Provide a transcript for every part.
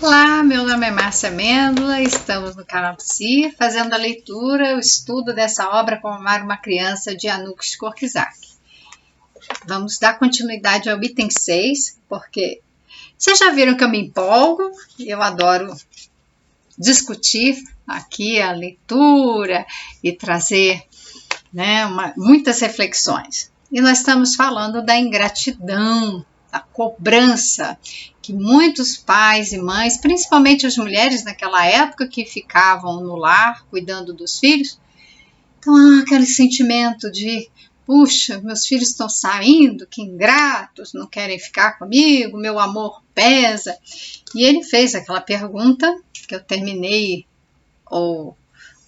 Olá, meu nome é Márcia Mêndola, estamos no canal Psi, fazendo a leitura, o estudo dessa obra Como Amar uma Criança, de Anush Korczak. Vamos dar continuidade ao item 6, porque vocês já viram que eu me empolgo, eu adoro discutir aqui a leitura e trazer muitas reflexões. E nós estamos falando da ingratidão, da cobrança que muitos pais e mães, principalmente as mulheres naquela época que ficavam no lar cuidando dos filhos, então aquele sentimento de puxa, meus filhos estão saindo, que ingratos, não querem ficar comigo, meu amor pesa. E ele fez aquela pergunta que eu terminei o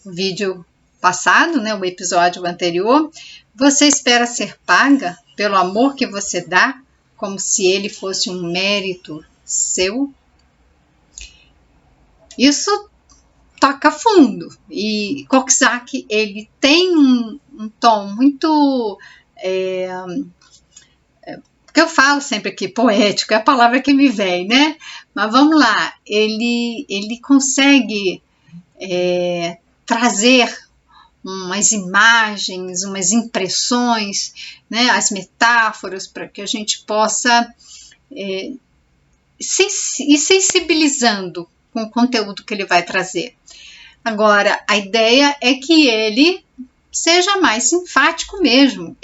vídeo passado, o episódio anterior: você espera ser paga pelo amor que você dá, como se ele fosse um mérito seu? Isso toca fundo. E Korczak, ele tem um tom muito... que eu falo sempre aqui, poético, é a palavra que me vem, né? Mas vamos lá, ele consegue trazer umas imagens, umas impressões, as metáforas, para que a gente possa ir sensibilizando com o conteúdo que ele vai trazer. Agora, a ideia é que ele seja mais enfático mesmo.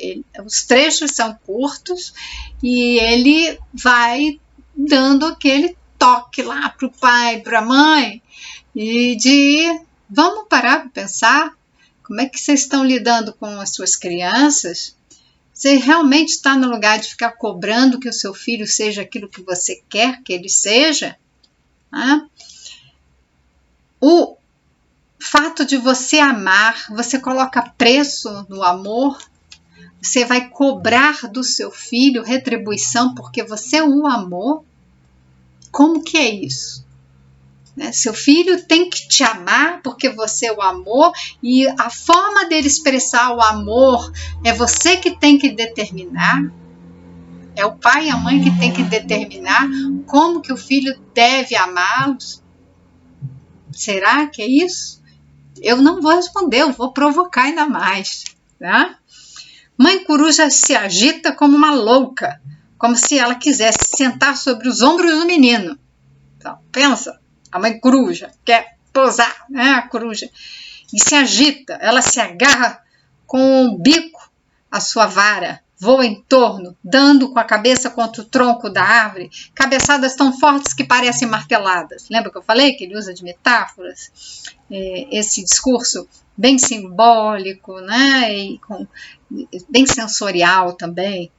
Os trechos são curtos e ele vai dando aquele toque lá para o pai, para a mãe, e de vamos parar para pensar como é que vocês estão lidando com as suas crianças. Você realmente está no lugar de ficar cobrando que o seu filho seja aquilo que você quer que ele seja? O fato de você amar, você coloca preço no amor, você vai cobrar do seu filho retribuição porque você o amou? Como que é isso? Seu filho tem que te amar porque você o amou, e a forma dele expressar o amor é você que tem que determinar. É o pai e a mãe que tem que determinar como que o filho deve amá-los. Será que é isso? Eu não vou responder, eu vou provocar ainda mais. Tá? Mãe coruja se agita como uma louca, como se ela quisesse sentar sobre os ombros do menino. Então, pensa, a mãe coruja quer pousar, a coruja, e se agita, ela se agarra com o bico à sua vara, voa em torno, dando com a cabeça contra o tronco da árvore, cabeçadas tão fortes que parecem marteladas. Lembra que eu falei que ele usa de metáforas? Esse discurso bem simbólico, e bem sensorial também.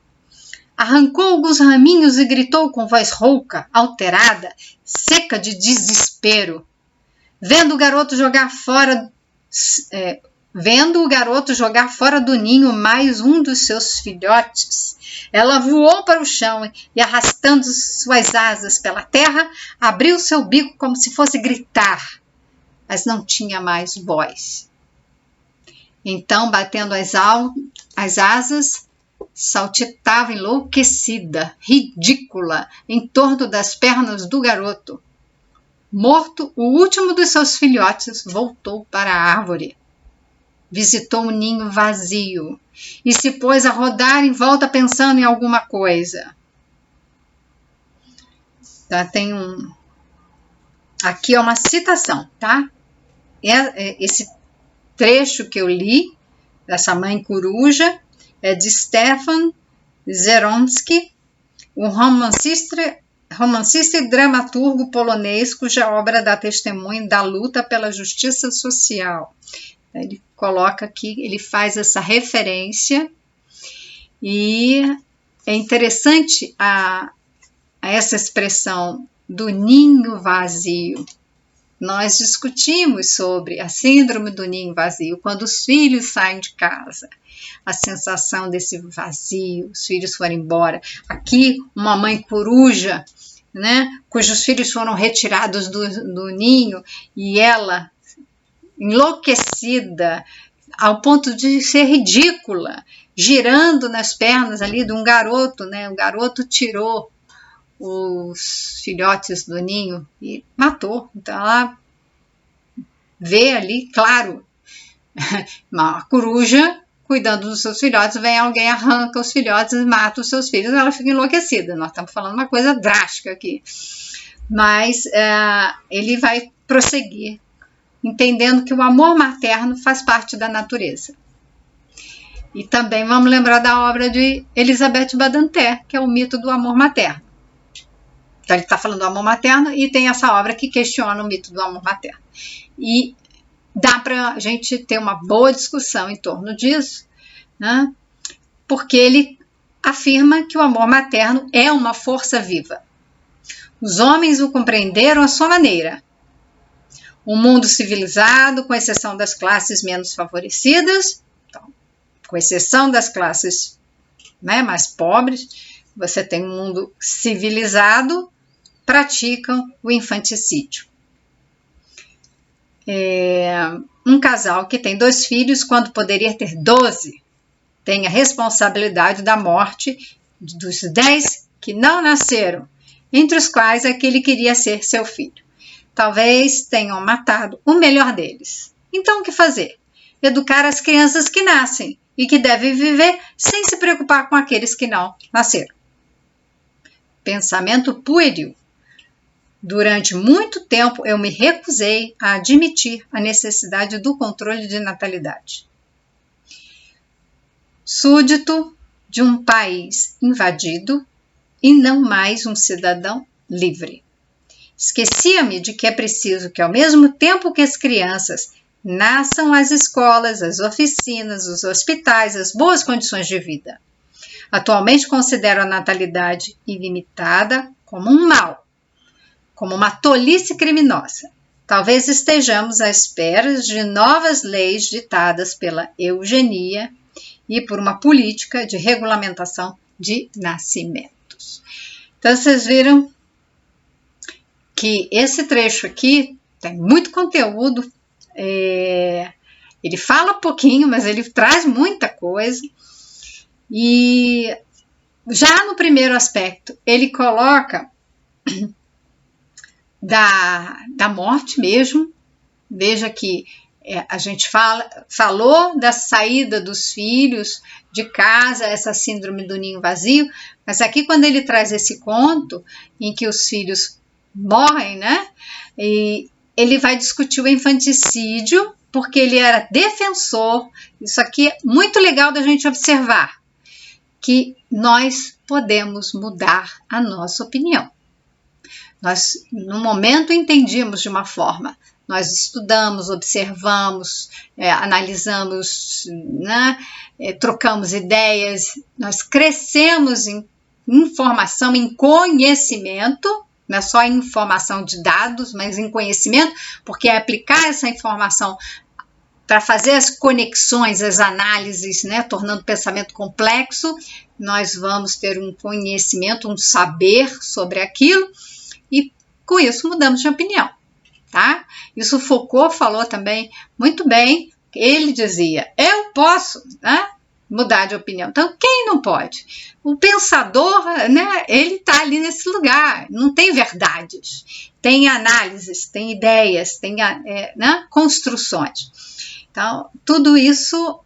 Arrancou alguns raminhos e gritou com voz rouca, alterada, seca de desespero. Vendo o garoto jogar fora do ninho mais um dos seus filhotes, ela voou para o chão e, arrastando suas asas pela terra, abriu seu bico como se fosse gritar, mas não tinha mais voz. Então, batendo as asas, saltitava enlouquecida, ridícula, em torno das pernas do garoto. Morto, o último dos seus filhotes voltou para a árvore. Visitou o ninho vazio e se pôs a rodar em volta pensando em alguma coisa. Tá, aqui é uma citação, tá? Esse trecho que eu li, dessa mãe coruja, é de Stefan Zeronsky, um romancista e dramaturgo polonês cuja obra dá testemunho da luta pela justiça social. Ele coloca aqui, ele faz essa referência, e é interessante essa expressão do ninho vazio. Nós discutimos sobre a síndrome do ninho vazio, quando os filhos saem de casa. A sensação desse vazio, os filhos foram embora. Aqui, uma mãe coruja, cujos filhos foram retirados do ninho, e ela, enlouquecida, ao ponto de ser ridícula, girando nas pernas ali de um garoto, o garoto tirou os filhotes do ninho e matou. Então ela vê ali, claro, uma coruja cuidando dos seus filhotes, vem alguém, arranca os filhotes e mata os seus filhos, ela fica enlouquecida. Nós estamos falando uma coisa drástica aqui. Mas ele vai prosseguir, entendendo que o amor materno faz parte da natureza. E também vamos lembrar da obra de Elizabeth Badinter, que é o mito do amor materno. Então ele está falando do amor materno e tem essa obra que questiona o mito do amor materno. E dá para a gente ter uma boa discussão em torno disso, né? Porque ele afirma que o amor materno é uma força viva. Os homens o compreenderam à sua maneira. O mundo civilizado, com exceção das classes menos favorecidas, então, com exceção das classes, né, mais pobres, você tem um mundo civilizado, praticam o infanticídio. Um casal que tem 2 filhos, quando poderia ter 12, tem a responsabilidade da morte dos 10 que não nasceram, entre os quais aquele queria ser seu filho. Talvez tenham matado o melhor deles. Então, o que fazer? Educar as crianças que nascem e que devem viver sem se preocupar com aqueles que não nasceram. Pensamento pueril. Durante muito tempo, eu me recusei a admitir a necessidade do controle de natalidade. Súdito de um país invadido e não mais um cidadão livre. Esquecia-me de que é preciso que, ao mesmo tempo que as crianças nasçam, as escolas, as oficinas, os hospitais, as boas condições de vida. Atualmente considero a natalidade ilimitada como um mal, como uma tolice criminosa. Talvez estejamos à espera de novas leis ditadas pela eugenia e por uma política de regulamentação de nascimentos. Então, vocês viram que esse trecho aqui tem muito conteúdo. Ele fala pouquinho, mas ele traz muita coisa. E já no primeiro aspecto, ele coloca da morte mesmo. Veja que a gente falou da saída dos filhos de casa, essa síndrome do ninho vazio, mas aqui quando ele traz esse conto em que os filhos morrem, né? E ele vai discutir o infanticídio, porque ele era defensor. Isso aqui é muito legal da gente observar, que nós podemos mudar a nossa opinião. Nós, no momento, entendíamos de uma forma. Nós estudamos, observamos, analisamos, né? Trocamos ideias, nós crescemos em informação, em conhecimento, não é só em informação de dados, mas em conhecimento, porque é aplicar essa informação para fazer as conexões, as análises, né, tornando o pensamento complexo, nós vamos ter um conhecimento, um saber sobre aquilo, e com isso mudamos de opinião, tá? Isso Foucault falou também muito bem. Ele dizia, eu posso, né, mudar de opinião. Então, quem não pode? O pensador, né, ele está ali nesse lugar, não tem verdades, tem análises, tem ideias, tem né, construções. Então, tudo isso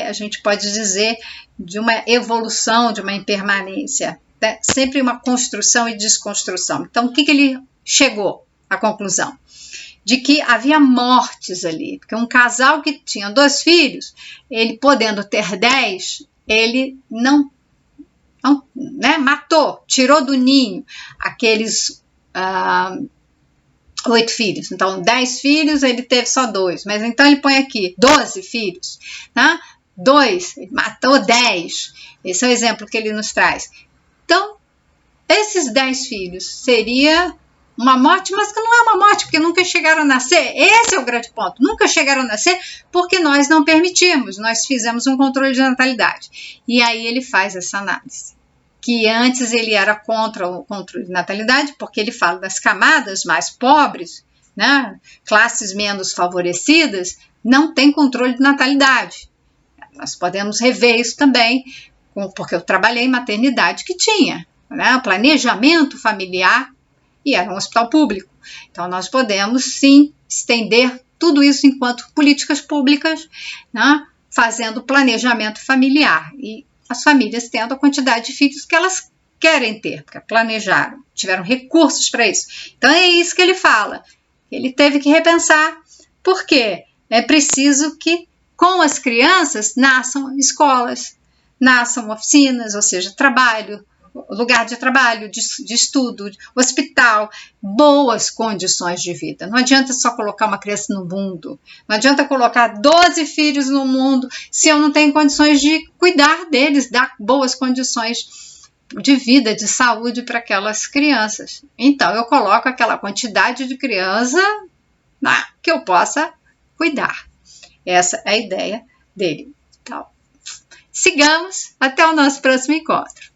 a gente pode dizer de uma evolução, de uma impermanência, né? Sempre uma construção e desconstrução. Então, o que ele chegou à conclusão? De que havia mortes ali, porque um casal que tinha 2 filhos, ele podendo ter 10, ele não né, matou, tirou do ninho aqueles 8 filhos. Então, 10 filhos, ele teve só 2, mas então ele põe aqui 12 filhos, né? 2, ele matou 10. Esse é o exemplo que ele nos traz. Então, esses 10 filhos seria uma morte, mas que não é uma morte, porque nunca chegaram a nascer. Esse é o grande ponto. Nunca chegaram a nascer porque nós não permitimos. Nós fizemos um controle de natalidade. E aí ele faz essa análise. Que antes ele era contra o controle de natalidade, porque ele fala das camadas mais pobres, né, classes menos favorecidas, não tem controle de natalidade. Nós podemos rever isso também, porque eu trabalhei em maternidade que tinha. né, planejamento familiar, e era um hospital público. Então, nós podemos, sim, estender tudo isso enquanto políticas públicas, né, fazendo planejamento familiar. E as famílias tendo a quantidade de filhos que elas querem ter, porque planejaram, tiveram recursos para isso. Então, é isso que ele fala. Ele teve que repensar, porque é preciso que, com as crianças, nasçam escolas, nasçam oficinas, ou seja, trabalho, lugar de trabalho, de estudo, hospital, boas condições de vida. Não adianta só colocar uma criança no mundo, não adianta colocar 12 filhos no mundo se eu não tenho condições de cuidar deles, dar boas condições de vida, de saúde para aquelas crianças. Então, eu coloco aquela quantidade de criança, né, que eu possa cuidar. Essa é a ideia dele. Então, sigamos até o nosso próximo encontro.